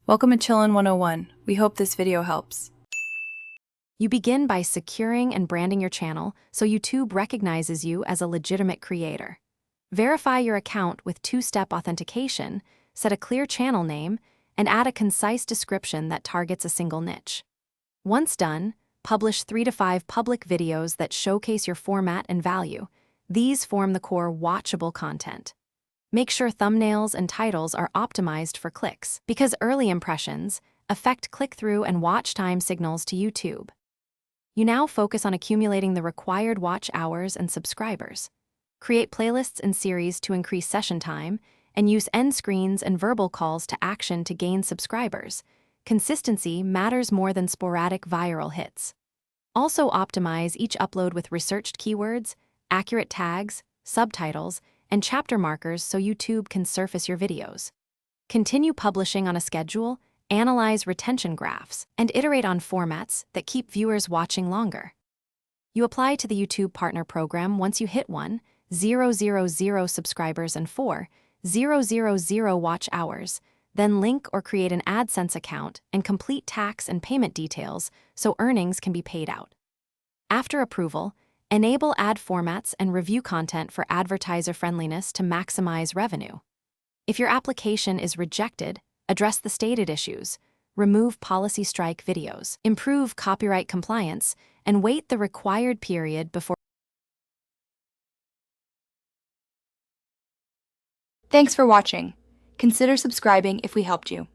Welcome to Chillin' 101. We hope this video helps. You begin by securing and branding your channel so YouTube recognizes you as a legitimate creator. Verify your account with two-step authentication, set a clear channel name, and add a concise description that targets a single niche. Once done, publish 3 to 5 public videos that showcase your format and value. These form the core watchable content. Make sure thumbnails and titles are optimized for clicks, because early impressions affect click-through and watch time signals to YouTube. You now focus on accumulating the required watch hours and subscribers. Create playlists and series to increase session time, and use end screens and verbal calls to action to gain subscribers. Consistency matters more than sporadic viral hits. Also optimize each upload with researched keywords, accurate tags, subtitles, and chapter markers so YouTube can surface your videos. Continue publishing on a schedule, analyze retention graphs, and iterate on formats that keep viewers watching longer. You apply to the YouTube Partner Program once you hit 1,000 subscribers and 4,000 watch hours, then link or create an AdSense account and complete tax and payment details so earnings can be paid out. After approval, enable ad formats and review content for advertiser friendliness to maximize revenue. If your application is rejected, address the stated issues, remove policy strike videos, improve copyright compliance, and wait the required period before. Thanks for watching. Consider subscribing if we helped you.